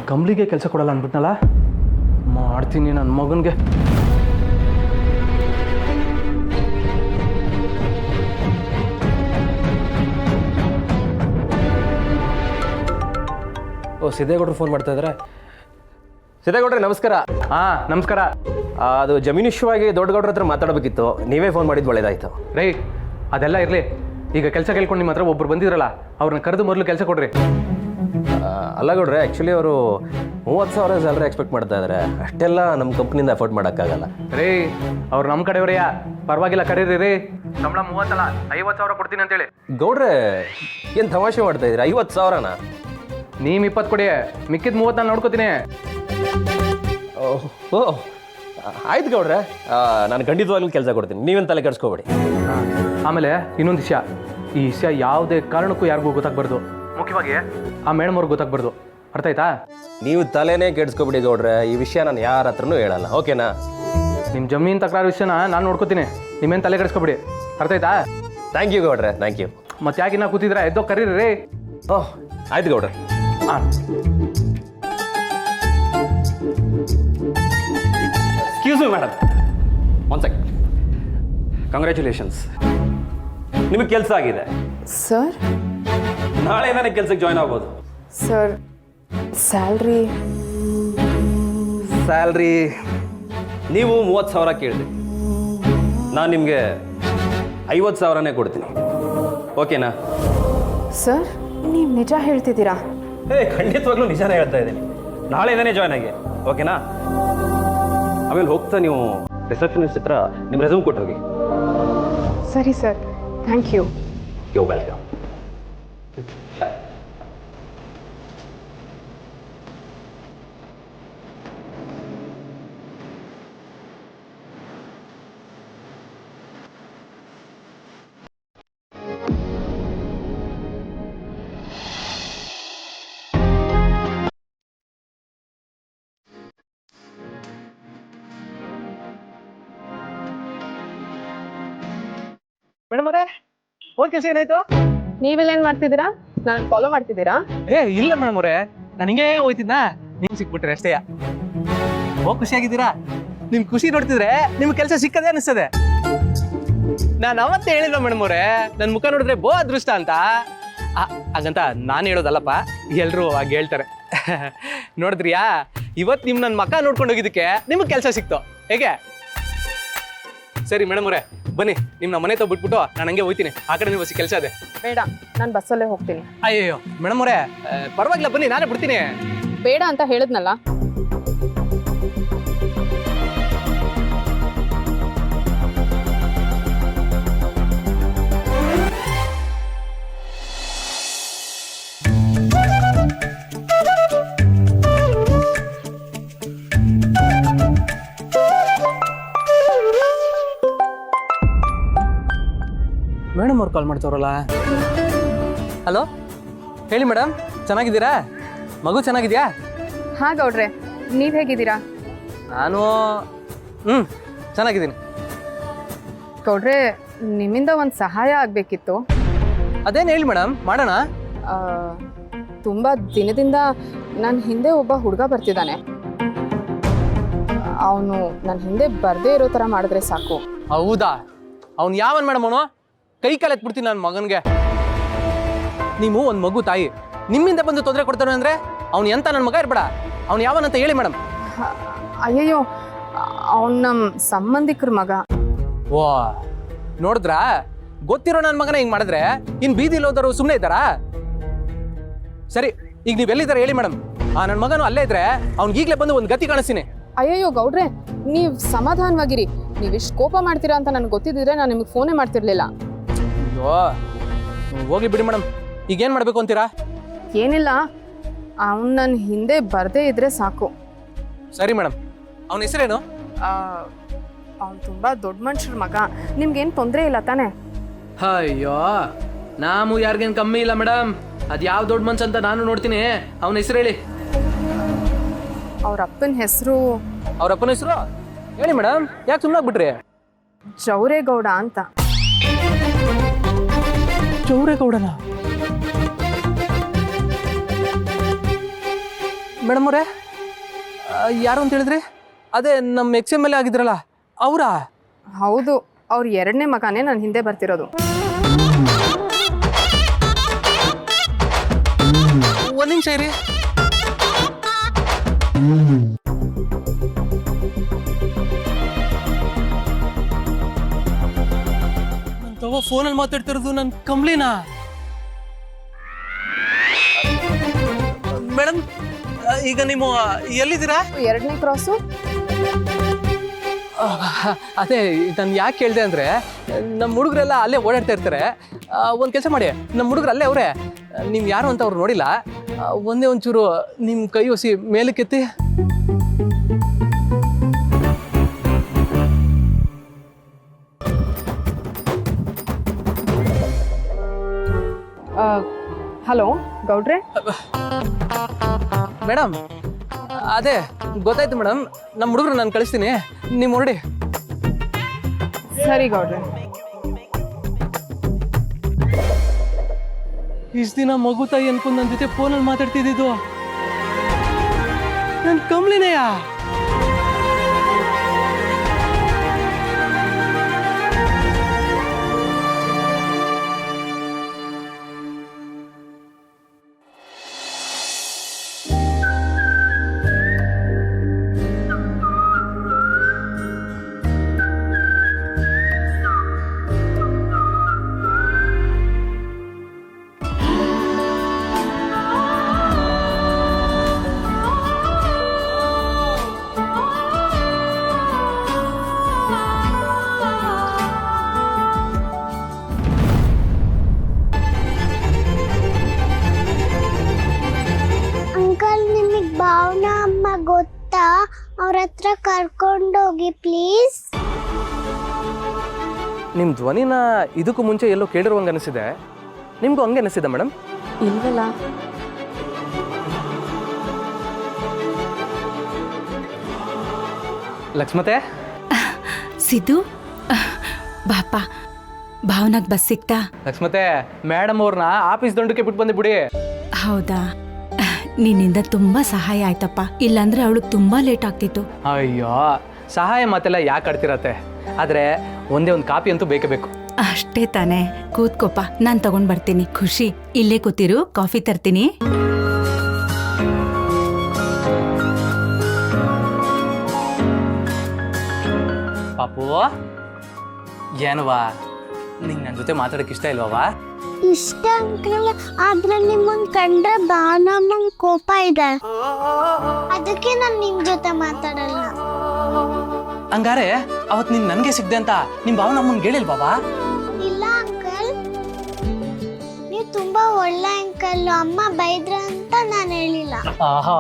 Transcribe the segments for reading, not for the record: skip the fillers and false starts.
ಕಂಬ್ಳಿಗೆ ಕೆಲಸ ಕೊಡಲ್ಲ ಅಂದ್ಬಿಟ್ನಲ್ಲ, ಮಾಡ್ತೀನಿ ನನ್ನ ಮಗನಿಗೆ. ಓ, ಸಿದ್ದೇಗೌಡರು ಫೋನ್ ಮಾಡ್ತಾ ಇದ್ದಾರೆ. ಸಿದ್ದೇಗೌಡ್ರೆ ನಮಸ್ಕಾರ. ನಮಸ್ಕಾರ. ಅದು ಜಮೀನು ವಿಷಯವಾಗಿ ದೊಡ್ಡಗೌಡ್ರ ಹತ್ರ ಮಾತಾಡಬೇಕಿತ್ತು, ನೀವೇ ಫೋನ್ ಮಾಡಿದ್ದು ಒಳ್ಳೇದಾಯ್ತು. ರೈ, ಅದೆಲ್ಲ ಇರಲಿ. ಈಗ ಕೆಲಸ ಕೇಳ್ಕೊಂಡು ನಿಮ್ಮ ಹತ್ರ ಒಬ್ರು ಬಂದಿದ್ರಲ್ಲ, ಅವ್ರನ್ನ ಕರೆದು ಮೊದಲು ಕೆಲಸ ಕೊಡ್ರಿ. ಅಲ್ಲ ಗೌಡ್ರೆ, ಆ್ಯಕ್ಚುಲಿ ಅವರು 30,000 ಸ್ಯಾಲ್ರಿ ಎಕ್ಸ್ಪೆಕ್ಟ್ ಮಾಡ್ತಾ ಇದ್ದಾರೆ. ಅಷ್ಟೆಲ್ಲ ನಮ್ಮ ಕಂಪ್ನಿಯಿಂದ ಅಫೋರ್ಡ್ ಮಾಡೋಕ್ಕಾಗಲ್ಲ. ರೇ, ಅವ್ರು ನಮ್ಮ ಕಡೆಯವರಯ್ಯ, ಪರವಾಗಿಲ್ಲ ಕರೀರಿ ರೀ. ಸಂಬಳ 30 ಅಲ್ಲ 50,000 ಕೊಡ್ತೀನಿ ಅಂತೇಳಿ. ಗೌಡ್ರೆ, ಏನು ತಮಾಷೆ ಮಾಡ್ತಾ ಇದ್ದೀರಾ? 50,000ನಾ? ನೀವು 20 ಕೊಡಿ, ಮಿಕ್ಕಿದ 30 ನಾನು ನೋಡ್ಕೋತೀನಿ. ಓ, ಆಯ್ತು ಗೌಡ್ರೆ, ನಾನು ಖಂಡಿತವಾಗ್ಲೂ ಕೆಲಸ ಕೊಡ್ತೀನಿ, ನೀವೇನು ತಲೆ ಕೆಡಿಸ್ಕೋಬೇಡಿ. ಆಮೇಲೆ ಇನ್ನೊಂದು ವಿಷಯ, ಈ ವಿಷಯ ಯಾವುದೇ ಕಾರಣಕ್ಕೂ ಯಾರಿಗೂ ಗೊತ್ತಾಗ್ಬಾರ್ದು, ಮುಖ್ಯವಾಗಿ ಆ ಮೇಡಮ್ ಅವ್ರಿಗೆ ಗೊತ್ತಾಗ್ಬಾರ್ದು. ಅರ್ಥ ಆಯ್ತಾ? ನೀವು ತಲೆನೇ ಕೆಡಿಸ್ಕೊಬಿಡಿ ಗೌಡ್ರೆ, ಈ ವಿಷಯ ನಾನು ಯಾರ ಹತ್ರನೂ ಹೇಳಲ್ಲ, ಓಕೆನಾ? ನಿಮ್ಮ ಜಮೀನು ತಕರಾರು ವಿಷಯನ ನಾನು ನೋಡ್ಕೋತೀನಿ, ನಿಮ್ಮೇನು ತಲೆ ಕೆಡಿಸ್ಕೊಬಿಡಿ. ಅರ್ಥ ಆಯ್ತಾ? ಥ್ಯಾಂಕ್ ಯು ಗೌಡ್ರೆ, ಥ್ಯಾಂಕ್ ಯು. ಮತ್ತೆ ಯಾಕೆ ನಾ ಕೂತಿದ್ರೆ ಎದ್ದೋ ಕರೀರಿ ರೀ. ಓಹ್, ಆಯ್ತು ಗೌಡ್ರೆ. ಹಾಂ. Excuse me madam, one second. Congratulations, ನಿಮಗೆ ಕೆಲಸ ಆಗಿದೆ ಸರ್. ನಾಳೆ ನನಗೆ ಕೆಲಸಕ್ಕೆ ಜಾಯ್ನ್ ಆಗ್ಬೋದು. ಸರ್, ಸ್ಯಾಲ್ರಿ ನೀವು 30,000 ಕೇಳಿದೆ, ನಾನು ನಿಮಗೆ 50,000ನೇ ಕೊಡ್ತೀನಿ, ಓಕೆನಾ? ಸರ್, ನೀವು ನಿಜ ಹೇಳ್ತಿದ್ದೀರಾ? ಖಂಡಿತವಾಗ್ಲೂ ನಿಜಾನೇ ಹೇಳ್ತಾ ಇದ್ದೀನಿ. ನಾಳೆನೇ ಜಾಯ್ನ್ ಆಗಿ, ಓಕೆನಾ? ಆಮೇಲೆ ಹೋಗ್ತಾ ನೀವು ರಿಸೆಪ್ಷನಿಸ್ಟ್ ಹತ್ರ ನಿಮ್ಮ ರೆಸ್ಯೂಮ್ ಕೊಟ್ಟು ಹೋಗಿ. ಸರಿ sir, thank you. You welcome. Madam ಅವರೇ, ಹೋದ್ ಕೆಲಸ ಏನಾಯ್ತು? ನೀವೆಲ್ಲೇನು ಮಾಡ್ತಿದ್ದೀರಾ? ನಾನು ಫಾಲೋ ಮಾಡ್ತಿದ್ದೀರಾ? ಇಲ್ಲ ಮೇಡಮ್ ಅವರೇ, ನಾನು ಹಿಂಗೆ ಹೋಯ್ತಿದ್ನ, ನೀವು ಸಿಕ್ಬಿಟ್ರೆ ಅಷ್ಟೇ. ಖುಷಿಯಾಗಿದ್ದೀರಾ? ನಿಮ್ ಖುಷಿ ನೋಡ್ತಿದ್ರೆ ನಿಮ್ ಕೆಲಸ ಸಿಕ್ಕದೆ ಅನಿಸ್ತದೆ. ನಾನು ಅವತ್ತೇ ಹೇಳಿಲ್ಲ ಮೇಡಮ್ ಅವರೇ, ನನ್ನ ಮುಖ ನೋಡಿದ್ರೆ ಬೋ ಅದೃಷ್ಟ ಅಂತ. ಹಾಗಂತ ನಾನು ಹೇಳೋದಲ್ಲಪ್ಪ, ಎಲ್ರು ಹಾಗೆ ಹೇಳ್ತಾರೆ. ನೋಡಿದ್ರಿಯಾ, ಇವತ್ತು ನಿಮ್ ನನ್ನ ಮಕ್ಕ ನೋಡ್ಕೊಂಡು ಹೋಗಿದ್ದಕ್ಕೆ ನಿಮಗೆ ಕೆಲಸ ಸಿಕ್ತು. ಹೇಗೆ? ಸರಿ ಮೇಡಮ್ ಅವರೇ, ಬನ್ನಿ, ನಿಮ್ಮ ಮನೆ ತಗೋ ಬಿಟ್ಬಿಟ್ಟು ನಾನು ಹಂಗೆ ಹೋಗ್ತೀನಿ. ಆ ಕಡೆ ನೀವು ಕೆಲಸ ಇದೆ. ಬೇಡ, ನಾನು ಬಸ್ಸಲ್ಲೇ ಹೋಗ್ತೀನಿ. ಅಯ್ಯೋ ಮೇಡಮ್ ಅವರೇ, ಪರವಾಗಿಲ್ಲ ಬನ್ನಿ, ನಾನೇ ಬಿಡ್ತೀನಿ. ಬೇಡ ಅಂತ ಹೇಳಿದ್ನಲ್ಲ. ಮೇಡಮ್ ಅವ್ರು ಕಾಲ್ ಮಾಡ್ತಾವ್ರಲ್ಲ. ಹಲೋ, ಹೇಳಿ ಮೇಡಮ್, ಚೆನ್ನಾಗಿದ್ದೀರಾ? ಮಗು ಚೆನ್ನಾಗಿದ್ಯಾ? ಹಾಂ ಗೌಡ್ರೆ, ನೀವು ಹೇಗಿದ್ದೀರಾ? ನಾನು ಚೆನ್ನಾಗಿದ್ದೀನಿ. ಗೌಡ್ರೆ, ನಿಮ್ಮಿಂದ ಒಂದು ಸಹಾಯ ಆಗಬೇಕಿತ್ತು. ಅದೇನು ಹೇಳಿ ಮೇಡಮ್, ಮಾಡೋಣ. ತುಂಬ ದಿನದಿಂದ ನನ್ನ ಹಿಂದೆ ಒಬ್ಬ ಹುಡುಗ ಬರ್ತಿದ್ದಾನೆ. ಅವನು ನನ್ನ ಹಿಂದೆ ಬರದೇ ಇರೋ ಥರ ಮಾಡಿದ್ರೆ ಸಾಕು. ಹೌದಾ? ಅವ್ನು ಯಾವನ್ ಮೇಡಮ್? ಅವನು ಕೈ ಕಾಲು ಎತ್ಬಿಡ್ತೀನಿ ನನ್ನ ಮಗನಿಗೆ. ನೀವು ಒಂದು ಮಗು ತಾಯಿ, ನಿಮ್ಮಿಂದ ಬಂದು ತೊಂದರೆ ಕೊಡ್ತಾನೆ ಅಂದರೆ ಅವ್ನು ಎಂತ ನನ್ನ ಮಗ ಇರ್ಬೇಡ. ಅವ್ನು ಯಾವನಂತ ಹೇಳಿ ಮೇಡಮ್. ಅಯ್ಯಯ್ಯೋ, ಅವ್ನು ನಮ್ಮ ಸಂಬಂಧಿಕರ ಮಗ. ಓ, ನೋಡಿದ್ರಾ? ಗೊತ್ತಿರೋ ನನ್ನ ಮಗನ ಹಿಂಗೆ ಮಾಡಿದ್ರೆ ಇನ್ನು ಬೀದಿಲಿ ಹೋದವರು ಸುಮ್ಮನೆ ಇದ್ದಾರಾ? ಸರಿ, ಈಗ ನೀವು ಎಲ್ಲಿದ್ದಾರೆ ಹೇಳಿ ಮೇಡಮ್. ನನ್ನ ಮಗನು ಅಲ್ಲೇ ಇದ್ರೆ ಅವ್ನಿಗೆ ಈಗಲೇ ಬಂದು ಒಂದು ಗತಿ ಕಾಣಿಸ್ತೀನಿ. ಅಯ್ಯಯ್ಯೋ ಗೌಡ್ರೆ, ನೀವು ಸಮಾಧಾನವಾಗಿರಿ. ನೀವು ಇಷ್ಟು ಕೋಪ ಮಾಡ್ತೀರಾ ಅಂತ ನನಗೆ ಗೊತ್ತಿದ್ದಿದ್ರೆ ನಾನು ನಿಮಗೆ ಫೋನೇ ಮಾಡ್ತಿರ್ಲಿಲ್ಲ. ಅಯ್ಯೋ, ಹೋಗ್ಲಿ ಬಿಡಿ ಮೇಡಮ್, ಈಗೇನು ಮಾಡಬೇಕು ಅಂತೀರಾ? ಏನಿಲ್ಲ, ಅವನು ನನ್ನ ಹಿಂದೆ ಬರದೇ ಇದ್ರೆ ಸಾಕು. ಸರಿ ಮೇಡಮ್, ಅವನ ಹೆಸರೇನು? ಅವ್ನು ತುಂಬ ದೊಡ್ಡ ಮನುಷ್ಯರ ಮಗ. ನಿಮ್ಗೇನು ತೊಂದರೆ ಇಲ್ಲ ತಾನೇ? ಅಯ್ಯೋ, ನಾವು ಯಾರಿಗೇನು ಕಮ್ಮಿ ಇಲ್ಲ ಮೇಡಮ್. ಅದು ಯಾವ ದೊಡ್ಡ ಮನ್ಸು ಅಂತ ನಾನು ನೋಡ್ತೀನಿ. ಅವನ ಹೆಸರು ಹೇಳಿ. ಅವ್ರ ಅಪ್ಪನ ಹೆಸರು? ಅವ್ರ ಅಪ್ಪನ ಹೆಸರು ಹೇಳಿ ಮೇಡಮ್, ಯಾಕೆ ಸುಮ್ಮನೆ ಆಗ್ಬಿಟ್ರಿ? ಚೌರೇಗೌಡ ಅಂತ. ಚೌರೇಗೌಡನ? ಮೇಡಮ್ ಅವರೇ, ಯಾರು ಅಂತ ಹೇಳಿದ್ರಿ? ಅದೇ ನಮ್ಮ ಎಕ್ಸ್ ಎಮ್ ಎಲ್ ಎ ಆಗಿದ್ರಲ್ಲ ಅವರಾ? ಹೌದು, ಅವ್ರ ಎರಡನೇ ಮಗನೇ ನನ್ನ ಹಿಂದೆ ಬರ್ತಿರೋದು. ಒಂದು ನಿಮಿಷ ಇರಿ. ನನ್ನ ತವ ಫೋನಲ್ಲಿ ಮಾತಾಡ್ತಿರೋದು ನನ್ನ ಕಂಬ್ಲಿನಾ? ಮೇಡಮ್, ಈಗ ನೀವು ಎಲ್ಲಿದ್ದೀರಾ? ಎರಡನೇ ಕ್ರಾಸು. ಅದೇ ನಾನು ಯಾಕೆ ಕೇಳಿದೆ ಅಂದರೆ, ನಮ್ಮ ಹುಡುಗರೆಲ್ಲ ಅಲ್ಲೇ ಓಡಾಡ್ತಾ ಇರ್ತಾರೆ. ಒಂದು ಕೆಲಸ ಮಾಡಿ, ನಮ್ಮ ಹುಡುಗರು ಅಲ್ಲೇ ಅವರೇ, ನೀವು ಯಾರು ಅಂತ ಅವ್ರು ನೋಡಿಲ್ಲ. ಒಂದೇ ಒಂಚೂರು ನಿಮ್ಮ ಕೈ ಒಸಿ ಮೇಲಕ್ಕೆತ್ತಿ. ಹಲೋ ಗೌಡ್ರೆ. ಮೇಡಮ್, ಅದೇ ಗೊತ್ತಾಯ್ತು ಮೇಡಮ್, ನಮ್ಮ ಹುಡುಗರು ನಾನು ಕಳಿಸ್ತೀನಿ, ನೀವು ಹೊರಡಿ. ಸರಿ ಗೌಡ್ರೆ. ಇಷ್ಟು ದಿನ ಮಗು ತಾಯಿ ಅನ್ಕೊಂಡು ನನ್ನ ಜೊತೆ ಫೋನಲ್ಲಿ ಮಾತಾಡ್ತಿದ್ದು ನನ್ನ ಕಂಬ್ಲಿನೇಯಾ? ಭಾವನಾ ಅಮ್ಮ ಗೊತ್ತಾ? ಅವ್ರ ಹತ್ರ ಕರ್ಕೊಂಡೋಗಿ ಪ್ಲೀಸ್. ನಿಮ್ಮ ಧ್ವನಿನ ಇದಕ್ಕೂ ಮುಂಚೆ ಎಲ್ಲೋ ಕೇಳಿರುವಂಗೆ ಅನಿಸಿದೆ. ನಿಮಗೂ ಹಂಗೆ ಅನಿಸಿದೆ ಮೇಡಮ್? ಇಲ್ವಲ್ಲ. ಲಕ್ಷ್ಮತೆ. ಸಿದ್ದು, ಬಾಪ, ಭಾವನಾಗ್ ಬಸ್ ಸಿಕ್ತಾ? ಲಕ್ಷ್ಮತೆ, ಮೇಡಮ್ ಅವ್ರನ್ನ ಆಫೀಸ್ ದಂಡಕ್ಕೆ ಬಿಟ್ಟು ಬಂದೆ ಬಿಡಿ. ಹೌದಾ? ನಿನ್ನಿಂದ ತುಂಬಾ ಸಹಾಯ ಆಯ್ತಪ್ಪ, ಇಲ್ಲಾಂದ್ರೆ ಅವಳಿಗೆ ತುಂಬಾ ಲೇಟ್ ಆಗ್ತಿತ್ತು. ಅಯ್ಯೋ, ಸಹಾಯ ಮಾತೆಲ್ಲ ಯಾಕೆ ಆಡ್ತಿರತ್ತೆ, ಆದ್ರೆ ಒಂದೇ ಒಂದು ಕಾಪಿ ಅಂತೂ ಬೇಕೇ ಬೇಕು. ಅಷ್ಟೇ ತಾನೇ, ಕೂತ್ಕೋಪ, ನಾನ್ ತಗೊಂಡ್ ಬರ್ತೀನಿ. ಖುಷಿ, ಇಲ್ಲೇ ಕೂತಿರು, ಕಾಫಿ ತರ್ತೀನಿ. ಪಾಪು, ಏನವಾ ನಿಂಗೆ ನನ್ನ ಜೊತೆ ಮಾತಾಡಕ್ಕೆ ಇಷ್ಟ ಇಲ್ವಾ? ಇಷ್ಟ ಅಂಕಲ್, ಆದ್ರೆ ನಿಮ್ಮನ್ ಕಂಡ್ರೆ ಭಾವನಮ್ಮಂಗ್ ಕೋಪ ಇದೆ, ಅದಕ್ಕೆ ನಾನು ನಿಮ್ ಜೊತೆ ಮಾತಾಡಲ್ಲ. ಹಂಗಾರೆ ಅವತ್ ನೀನ್ ನನ್ಗೆ ಸಿಗ್ದೆ ಅಂತ ನಿಮ್ ಭಾವನ ಅಮ್ಮಂಗೆ ಹೇಳಿಲ್ವಾ? ಇಲ್ಲ ಅಂಕಲ್, ನೀವು ತುಂಬಾ ಒಳ್ಳೆ ಅಂಕಲ್, ಅಮ್ಮ ಬೈದ್ರ ಅಂತ ನಾನು ಹೇಳಿಲ್ಲ. ಆಹಾ,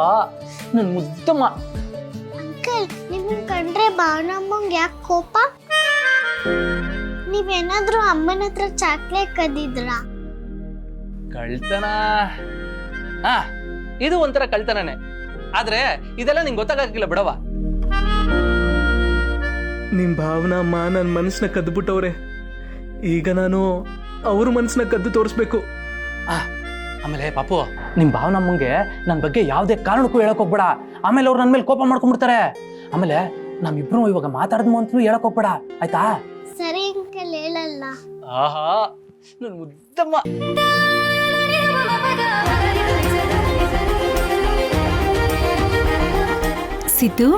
ನನ್ ಮುದ್ದಮ್ಮ. ಅಂಕಲ್, ನಿಮ್ಮನ್ ಕಂಡ್ರೆ ಭಾವನಮ್ಮಂಗ್ ಯಾಕೆ ಕೋಪ? ನೀವೇನಾದ್ರೂ ಅಮ್ಮನ ಹತ್ರ ಚಾಕ್ಲೇಟ್ ಕದ್ದಿದ್ರಾ? ಕಳ್ತನ? ಹಾ, ಇದು ಒಂಥರ ಕಳ್ತನನೇ, ಆದ್ರೆ ಇದೆಲ್ಲ ನಿಂಗೆ ಗೊತ್ತಾಗಕ್ಕಿಲ್ಲ ಬಿಡವ. ನಿಮ್ ಭಾವನಾ ಅಮ್ಮ ನನ್ನ ಮನಸ್ಸನ್ನ ಕದ್ದುಬಿಟ್ಟವ್ರೆ. ಈಗ ನಾನು ಅವ್ರ ಮನಸ್ಸನ್ನ ಕದ್ದು ತೋರಿಸ್ಬೇಕು. ಆಮೇಲೆ ಪಾಪು, ನಿಮ್ ಭಾವನಾ ಅಮ್ಮಂಗೆ ನನ್ನ ಬಗ್ಗೆ ಯಾವುದೇ ಕಾರಣಕ್ಕೂ ಹೇಳಕ್ ಹೋಗ್ಬೇಡ. ಆಮೇಲೆ ಅವ್ರು ನನ್ನ ಮೇಲೆ ಕೋಪ ಮಾಡ್ಕೊಂಡ್ಬಿಡ್ತಾರೆ. ಆಮೇಲೆ ನಮ್ಮಿಬ್ರು ಇವಾಗ ಮಾತಾಡಿದ್ಮು ಅಂತಲೂ ಹೇಳಕ್ ಹೋಗ್ಬೇಡ, ಆಯ್ತಾ? ಸರಿ ಅಂಕಲ್, ಹೇಳಲ್ಲ. ಆಹಾ, ನನ್ ಮುದ್ದಮ್ಮ. ಸಿದ್ದು,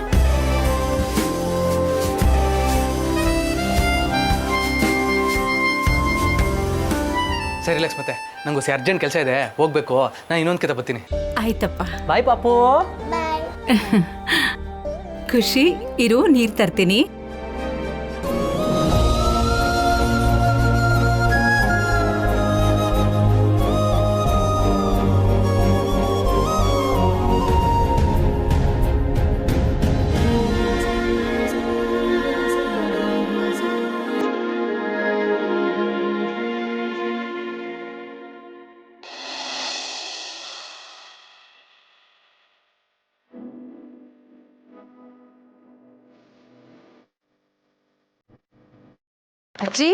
ಸರಿ ಲಕ್ಷ್ಮತೆ, ನಂಗೆ ಅರ್ಜೆಂಟ್ ಕೆಲಸ ಇದೆ, ಹೋಗ್ಬೇಕು. ನಾನು ಇನ್ನೊಂದು ಕಿತ ಬರ್ತೀನಿ. ಆಯ್ತಪ್ಪ. ಬಾಯ್ ಪಾಪು. ಬಾಯ್. ಖುಷಿ, ಇರು, ನೀರ್ ತರ್ತೀನಿ. ಅಜ್ಜಿ,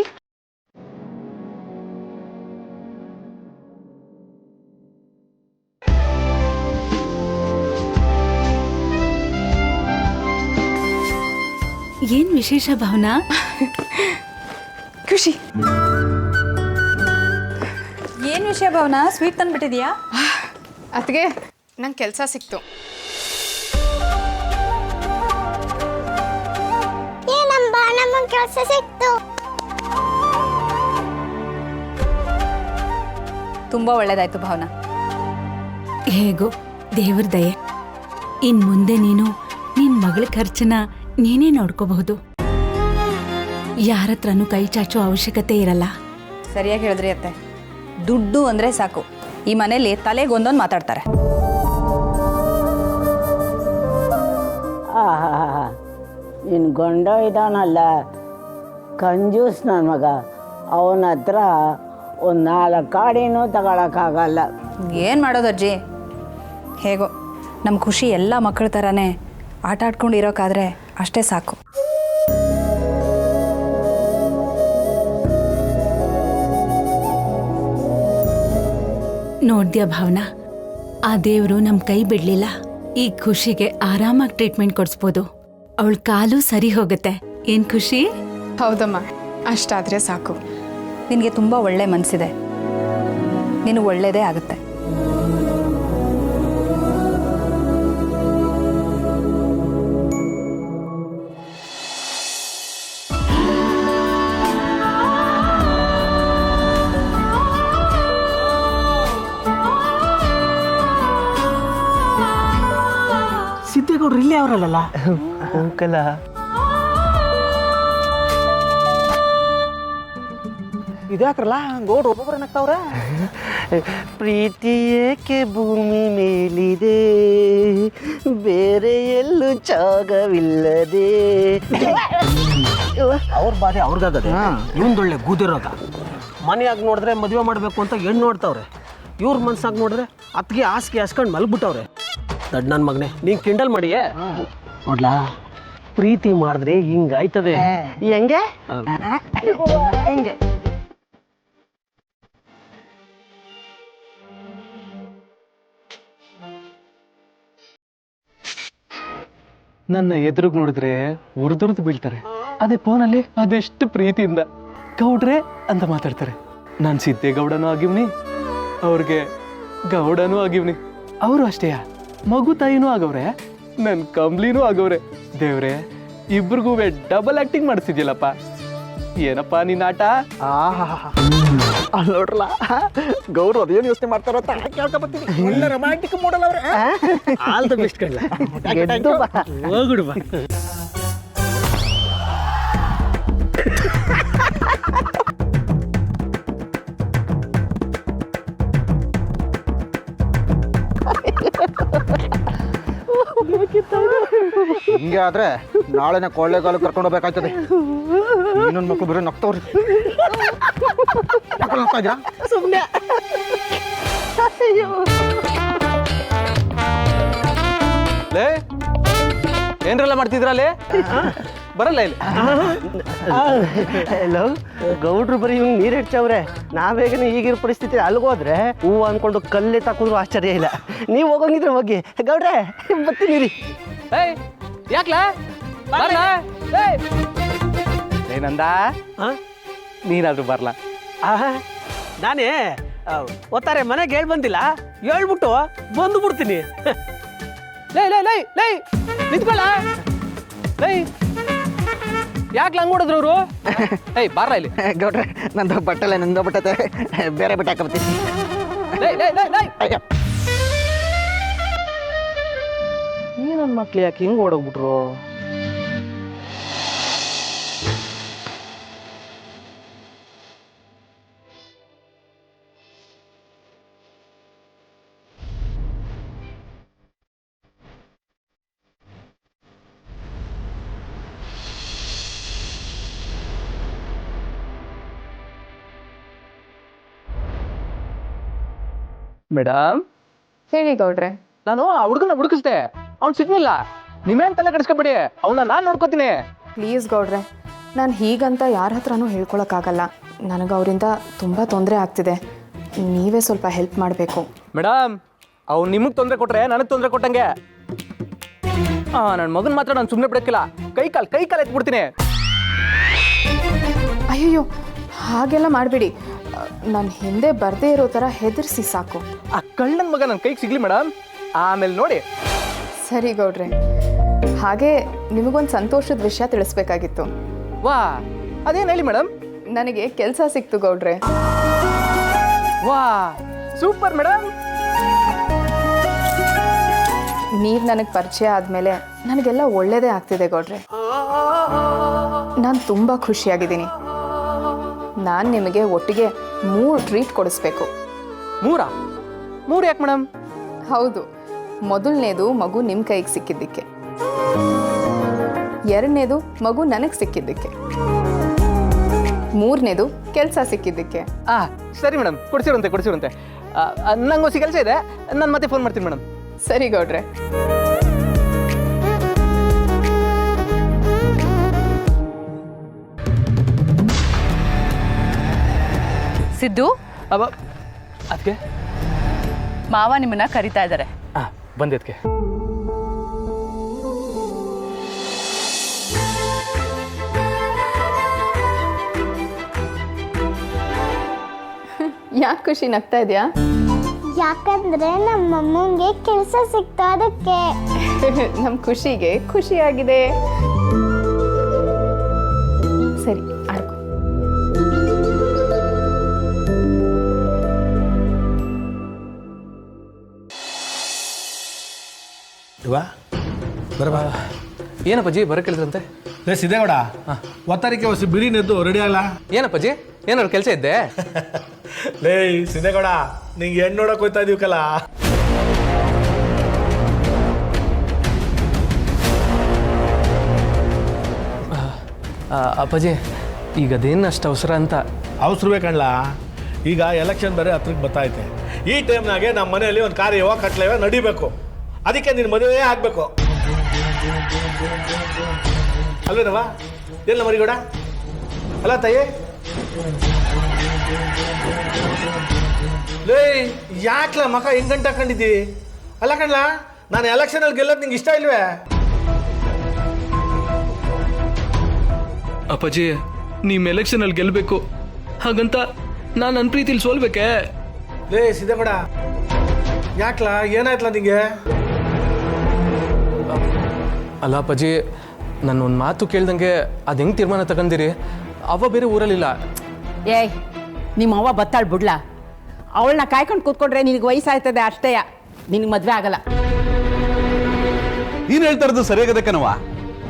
ಏನ್ ವಿಶೇಷ ಭಾವನಾ? ಖುಷಿ. ಏನು ವಿಷಯ ಭಾವನಾ, ಸ್ವೀಟ್ ತಂದ್ಬಿಟ್ಟಿದ್ಯಾ? ಅದಕ್ಕೆ ನಂಗೆ ಕೆಲಸ ಸಿಕ್ತು. ನಮ್ಮ ಬಾನಮ್ಮ ಕೆಲಸ ಸಿಕ್ತು. ತುಂಬ ಒಳ್ಳೇದಾಯ್ತು ಭಾವನಾ. ಹೇಗೋ ದೇವ್ರ ದಯೆ. ಇನ್ ಮುಂದೆ ನೀನು ನಿನ್ ಮಗಳ ಖರ್ಚನ್ನ ನೀನೇ ನೋಡ್ಕೋಬಹುದು. ಯಾರತ್ರನೂ ಕೈ ಚಾಚೋ ಅವಶ್ಯಕತೆ ಇರಲ್ಲ. ಸರಿಯಾಗಿ ಹೇಳಿದ್ರಿ ಅತ್ತೆ. ದುಡ್ಡು ಅಂದರೆ ಸಾಕು, ಈ ಮನೇಲಿ ತಲೆಗೊಂದೊಂದು ಮಾತಾಡ್ತಾರೆ. ನಿನ್ನ ಗಂಡ ಇದಾನಲ್ಲ, ಕಂಜೂಸ್ ನನ್ನ ಮಗ, ಅವನ ಹತ್ರ ಒಂದು 4 ಗಾಡಿನೂ ತಗೊಳಕ್ಕಾಗಲ್ಲ. ಏನು ಮಾಡೋದು ಅಜ್ಜಿ? ಹೇಗೋ ನಮ್ಮ ಖುಷಿ ಎಲ್ಲ ಮಕ್ಕಳ ಥರನೇ ಆಟ ಆಡ್ಕೊಂಡು ಇರೋಕ್ಕಾದ್ರೆ ಅಷ್ಟೇ ಸಾಕು. ನೋಡ್ದ್ಯಾ ಭಾವನಾ, ಆ ದೇವ್ರು ನಮ್ ಕೈ ಬಿಡ್ಲಿಲ್ಲ. ಈ ಖುಷಿಗೆ ಆರಾಮಾಗಿ ಟ್ರೀಟ್ಮೆಂಟ್ ಕೊಡಿಸ್ಬೋದು. ಅವಳ ಕಾಲು ಸರಿ ಹೋಗುತ್ತೆ. ಏನ್ ಖುಷಿ? ಹೌದಮ್ಮ, ಅಷ್ಟಾದರೆ ಸಾಕು. ನಿನಗೆ ತುಂಬ ಒಳ್ಳೆ ಮನಸ್ಸಿದೆ, ನೀನು ಒಳ್ಳೆಯದೇ ಆಗುತ್ತೆ. ಸಿದ್ದೇಗೌಡ್ರು ಇಲ್ಲೇ ಅವರಲ್ಲ ಅಂಕಲ. ಇದ್ಯಾಕ್ರಲ್ಲ ಗೌಡ್ರು ಒಬ್ಬೊಬ್ಬರೇ ನಗ್ತಾವ್ರ. ಪ್ರೀತಿ ಏಕೆ ಭೂಮಿ ಮೇಲಿದೆ, ಬೇರೆ ಎಲ್ಲೂ ಜಾಗವಿಲ್ಲದೆ. ಅವ್ರ ಬಾಧೆ ಅವ್ರಿಗಾಗದೆ, ಇವಂದೊಳ್ಳೆ ಗೂದಿರೋಗ. ಮನೆಯಾಗಿ ನೋಡಿದ್ರೆ ಮದುವೆ ಮಾಡಬೇಕು ಅಂತ ಹೆಣ್ಣು ನೋಡ್ತಾವ್ರೆ, ಇವ್ರ ಮನ್ಸಾಗಿ ನೋಡಿದ್ರೆ ಅತ್ತಿಗೆ ಹಾಸಿಗೆ ಹಾಸ್ಕೊಂಡು ಮಲಗ್ಬಿಟ್ಟವ್ರೆ. ದಡ್ ನನ್ನ ಮಗನೇ, ನೀನ್ ಕಿಂಡಲ್ ಮಾಡಿಯೇ ನೋಡ್ಲಾ, ಪ್ರೀತಿ ಮಾಡಿದ್ರೆ ಹಿಂಗಾಯ್ತದೆ. ಹೆಂಗೆ ಹೆಂಗೆ ನನ್ನ ಎದುರುಗ್ ನೋಡಿದ್ರೆ ಉರ್ದುರ್ದು ಬೀಳ್ತಾರೆ. ಅದೇ ಫೋನಲ್ಲಿ ಅದೆಷ್ಟು ಪ್ರೀತಿಯಿಂದ ಗೌಡ್ರೆ ಅಂತ ಮಾತಾಡ್ತಾರೆ. ನಾನು ಸಿದ್ದೇಗೌಡನೂ ಆಗಿವ್ನಿ, ಅವ್ರಿಗೆ ಗೌಡನೂ ಆಗಿವ್ನಿ. ಅವರು ಅಷ್ಟೇಯ, ಮಗು ತಾಯಿನೂ ಆಗವ್ರೆ, ನನ್ನ ಕಂಬ್ಲಿನೂ ಆಗವ್ರೆ. ದೇವ್ರೆ, ಇಬ್ರಿಗೂ ಡಬಲ್ ಆಕ್ಟಿಂಗ್ ಮಾಡ್ತಿದ್ಯಲ್ಲಪ್ಪ. ಏನಪ್ಪ ನಿನ್ನ ಆಟ? ಅಲ್ಲಿ ನೋಡ್ರಲ್ಲ, ಗೌರು ಅದೇನು ಯೋಚನೆ ಮಾಡ್ತಾರೋ ಅಂತ ಕೇಳ್ಕೊಬತ್ತೀನಿ. ಒಳ್ಳೆ ರೊಮ್ಯಾಂಟಿಕ್ ಮಾಡಲ್ ಅವ್ರೆ. ಆಲ್ ದ ಬೆಸ್ಟ್ ಕಣ್ಣ. ಹೋಗುಡು ಬಾ. ಹಿಂಗೆ ಆದ್ರೆ ನಾಳೆನ ಕೊಳ್ಳೇಗಾಲ ಕರ್ಕೊಂಡು ಹೋಗ್ಬೇಕಾಗ್ತದೆ. ಇನ್ನೊಂದು ಮಕ್ಕಳು ಬರೀ ನಗ್ತವ್ರಿ. ನಗ್ತಾ ಇದ್ದೀರಾ ಸುಮ್ಮನೆ? ಲೇ, ಏನ್ರೆಲ್ಲ ಮಾಡ್ತಿದ್ರಲ್ಲಿ? ಬರಲ್ಲ ಇಲ್ಲಿ. ಹಲೋ, ಗೌಡ್ರು ಬರೀ ಇವ್ ನೀರು ಹೆಚ್ಚವ್ರೆ. ನಾವೇಗನೆ ಈಗಿರೋ ಪರಿಸ್ಥಿತಿ ಅಲ್ಗೋದ್ರೆ ಹೂವು ಅನ್ಕೊಂಡು ಕಲ್ಲೇ ತಾಕಿದ್ರು ಆಶ್ಚರ್ಯ ಇಲ್ಲ. ನೀವು ಹೋಗಂಗಿದ್ರೆ ಹೋಗಿ. ಗೌಡ್ರೆ ಬರ್ತೀನಿ ರೀ. ಯಾಕ್ಲಾ ಏನಂದ? ನೀನಾದ್ರೂ ಬರ್ಲಾ? ನಾನೇ ಒತ್ತಾರೆ ಮನೆಗೆ ಹೇಳ್ ಬಂದಿಲ್ಲ, ಹೇಳ್ಬಿಟ್ಟು ಬಂದು ಬಿಡ್ತೀನಿ. ಲೈ ಲೈ ಲೈ ಲೈ ನಿಂತ್ಕೊಳ್ಳ. ಲೈ ಯಾಕೆ ಹಂಗ್ ನೋಡಿದ್ರು ಅವರು? ಏಯ್ ಬಾರ ಇಲ್ಲಿ. ಗೌಡ್ರೆ, ನಂದು ಬಟ್ಟಲೆ ನಂದು ಬಟ್ಟತೆ ಬೇರೆ ಬಟ್ಟೆ ಹಾಕಬತ್ತೀನಿ. ಏನನ್ ಮಕ್ಳು ಯಾಕೆ ಹಿಂಗ್ ಓಡೋಗ್ಬಿಟ್ರು? ಮೇಡಮ್, ಹೇಳಿ ಗೌಡ್ರೆ. ನಾನು ಆ ಹುಡುಗನ ಹುಡುಕಿಸ್ದೆ, ಅವ್ನು ಸಿಗ್ಲಿಲ್ಲ. ನೀವೇನ್ ತಲೆ ಕೆಡಿಸ್ಕೊಬೇಡಿ, ಅವನ್ನ ನಾನ್ ನೋಡ್ಕೋತೀನಿ. ಪ್ಲೀಸ್ ಗೌಡ್ರೆ, ನಾನು ಹೀಗಂತ ಯಾರ ಹತ್ರನೂ ಹೇಳ್ಕೊಳಕ್ಕಾಗಲ್ಲ. ನನಗೆ ಅವರಿಂದ ತುಂಬ ತೊಂದರೆ ಆಗ್ತಿದೆ. ನೀವೇ ಸ್ವಲ್ಪ ಹೆಲ್ಪ್ ಮಾಡಬೇಕು. ಮೇಡಮ್, ಅವ್ನು ನಿಮಗೆ ತೊಂದರೆ ಕೊಟ್ರೆ ನನಗೆ ತೊಂದರೆ ಕೊಟ್ಟಂಗೆ. ನನ್ನ ಮಗನ ಮಾತ್ರ ನಾನು ಸುಮ್ಮನೆ ಬಿಡಕ್ಕಿಲ್ಲ, ಕೈ ಕಾಲು ಎತ್ಬಿಡ್ತೀನಿ. ಅಯ್ಯಯ್ಯೋ ಹಾಗೆಲ್ಲ ಮಾಡಬೇಡಿ. ನನ್ನ ಹಿಂದೆ ಬರದೇ ಇರೋ ಥರ ಹೆದರ್ಸಿ ಸಾಕು. ಆ ಕಳ್ಳನ ಮಗ ನನ್ನ ಕೈಗೆ ಸಿಗ್ಲಿ ಮೇಡಮ್, ಆಮೇಲೆ ನೋಡಿ. ಸರಿ ಗೌಡ್ರೆ, ಹಾಗೆ ನಿಮಗೊಂದು ಸಂತೋಷದ ವಿಷಯ ತಿಳಿಸ್ಬೇಕಾಗಿತ್ತು. ವಾ, ಅದೇನು ಹೇಳಿ ಮೇಡಮ್? ನನಗೆ ಕೆಲಸ ಸಿಕ್ತು ಗೌಡ್ರೆ. ವಾ, ಸೂಪರ್ ಮೇಡಮ್. ನೀವು ನನಗೆ ಪರಿಚಯ ಆದಮೇಲೆ ನನಗೆಲ್ಲ ಒಳ್ಳೆಯದೇ ಆಗ್ತಿದೆ ಗೌಡ್ರೆ. ನಾನು ತುಂಬ ಖುಷಿಯಾಗಿದ್ದೀನಿ. ನಾನು ನಿಮಗೆ ಒಟ್ಟಿಗೆ 3 ಟ್ರೀಟ್ ಕೊಡಿಸ್ಬೇಕು. 3 ಯಾಕೆ ಮೇಡಮ್? ಹೌದು, ಮೊದಲನೇದು ಮಗು ನಿಮ್ಮ ಕೈಗೆ ಸಿಕ್ಕಿದ್ದಕ್ಕೆ, ಎರಡನೇದು ಮಗು ನನಗೆ ಸಿಕ್ಕಿದ್ದಕ್ಕೆ, ಮೂರನೇದು ಕೆಲಸ ಸಿಕ್ಕಿದ್ದಕ್ಕೆ. ಸರಿ ಮೇಡಮ್, ಕೊಡಿಸಿರಂತೆ. ನಂಗೊಂದು ಕೆಲಸ ಇದೆ, ನಾನು ಮತ್ತೆ ಫೋನ್ ಮಾಡ್ತೀನಿ ಮೇಡಮ್. ಸರಿ ಗೌಡ್ರೆ. ಸಿದ್ದು, ಅದಕ್ಕೆ ಮಾವ ನಿಮ್ಮನ್ನ ಕರಿತಾ ಇದ್ದಾರೆ. ಬಂದಿದ್ಕೆ ಯಾಕೆ ಖುಷಿ ನಗ್ತಾ ಇದೆಯಾ? ಯಾಕಂದ್ರೆ ನಮ್ಮ ಅಮ್ಮಂಗೆ ಕೆಲಸ ಸಿಕ್ತು ಅದಕ್ಕೆ. ನಮ್ಮ ಖುಷಿಗೆ ಖುಷಿಯಾಗಿದೆ. ಸರಿ ಆಡ್ಕೊ. ಬರಬಾ. ಏನಪ್ಪಾಜಿ ಬರೋಕ್ಕಿಳಿದ್ರಂತೆ? ಲೇ ಸಿದ್ದೇಗೌಡ, ಒತ್ತಾರಿಕೆ ಹೊಸ ಬಿರಿನೆದ್ದು ರೆಡಿ ಆಗಲ್ಲ? ಏನಪ್ಪಾಜಿ, ಏನಾದ್ರು ಕೆಲಸ ಇದ್ದೆ? ಲೇ ಸಿದ್ದೇಗೌಡ, ನಿಂಗೆ ಹೆಣ್ಣು ನೋಡಕ್ ಹೋಯ್ತಾ ಇದೀವಕಲ್ಲ. ಅಪ್ಪಾಜಿ, ಈಗ ಅದೇನು ಅಷ್ಟು ಅವಸರ ಅಂತ? ಅವಸರವೇ ಕಣ್ಲ, ಈಗ ಎಲೆಕ್ಷನ್ ಬೇರೆ ಹತ್ರಕ್ಕೆ ಬರ್ತೈತೆ. ಈ ಟೈಮ್ನಾಗೆ ನಮ್ಮ ಮನೆಯಲ್ಲಿ ಒಂದು ಕಾರ್ಯವ ಕಟ್ಲೆವ ನಡಿಬೇಕು. ಅದಕ್ಕೆ ನಿನ್ನ ಮದುವೆ ಆಗಬೇಕು ಅಲ್ವೇನವ? ಎಲ್ಲ ಮರಿಗೌಡ ಅಲ್ಲ ತಾಯಿ? ಲೇ ಯಾಕ್ಲ ಮಕ ಹೆಂಗ್ ಗಂಟೆ ಹಾಕೊಂಡಿದ್ದಿ? ಅಲ್ಲ ಕಣ್ಲ, ನಾನು ಎಲೆಕ್ಷನಲ್ಲಿ ಗೆಲ್ಲೋದು ನಿಂಗೆ ಇಷ್ಟ ಇಲ್ವೇ? ಅಪ್ಪಾಜಿ, ನಿಮ್ಮ ಎಲೆಕ್ಷನಲ್ಲಿ ಗೆಲ್ಲಬೇಕು, ಹಾಗಂತ ನಾನು ನನ್ನ ಪ್ರೀತಿಲಿ ಸೋಲ್ಬೇಕೆ? ಲೇ ಸಿದ್ದೇಗೌಡ, ಯಾಕ್ಲ ಏನಾಯ್ತಲ್ಲ ನಿಂಗೆ? ಅಲ್ಲ ಅಪ್ಪಾಜಿ, ನಾನು ಒಂದು ಮಾತು ಕೇಳ್ದಂಗೆ ಅದು ಹೆಂಗೆ ತೀರ್ಮಾನ ತಗೊಂಡಿರಿ? ಅವ ಬೇರೆ ಊರಲ್ಲಿಲ್ಲ. ಏಯ್, ನಿಮ್ಮ ಅವ್ವ ಬತ್ತಾಳು ಬಿಡ್ಲಾ? ಅವಳನ್ನ ಕಾಯ್ಕೊಂಡು ಕೂತ್ಕೊಂಡ್ರೆ ನಿನಗೆ ವಯಸ್ಸಾಯ್ತದೆ ಅಷ್ಟೇ, ನಿನಗೆ ಮದುವೆ ಆಗಲ್ಲ. ನೀನು ಹೇಳ್ತಾ ಇರೋದು ಸರಿಯಾಗದೆ ಕಣವ.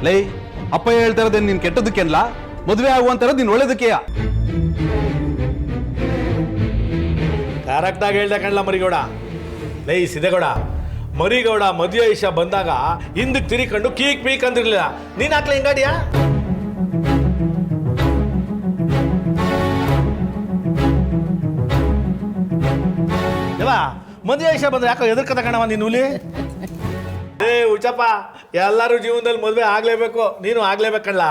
ಲೈ, ಅಪ್ಪ ಹೇಳ್ತಾ ಇರೋದೇನು ನೀನು ಕೆಟ್ಟದಕ್ಕೆಲ್ಲ, ಮದುವೆ ಆಗುವಂತಾರದು ನೀನು ಒಳ್ಳೇದಕ್ಕೆಯ. ಕರೆಕ್ಟಾಗಿ ಹೇಳ್ದೆ ಕಣ್ಲ ಮರಿಗೌಡ. ಲೈ ಸಿದ್ದೇಗೌಡ, ಮರಿಗೌಡ ಮದುವೆ ವಿಷಯ ಬಂದಾಗ ಹಿಂದಕ್ಕೆ ತಿರಿಕೊಂಡು ಕೀಕ್ ಪೀಕ್ ಅಂದಿರ್ಲಿಲ್ಲ. ನೀನ್ ಹಾಕ್ಲ ಹಿಂಗಾಡಿಯಾ? ಮದುವೆ ವಿಷಯ ಬಂದ್ರೆ ಯಾಕೋ ಎದುರ್ಕದ ಕಣವ ನೀನು ಹುಲಿ? ಏ ಹುಚ್ಚಪ್ಪ, ಎಲ್ಲರೂ ಜೀವನದಲ್ಲಿ ಮದುವೆ ಆಗ್ಲೇಬೇಕು, ನೀನು ಆಗ್ಲೇಬೇಕಣ್ಣ.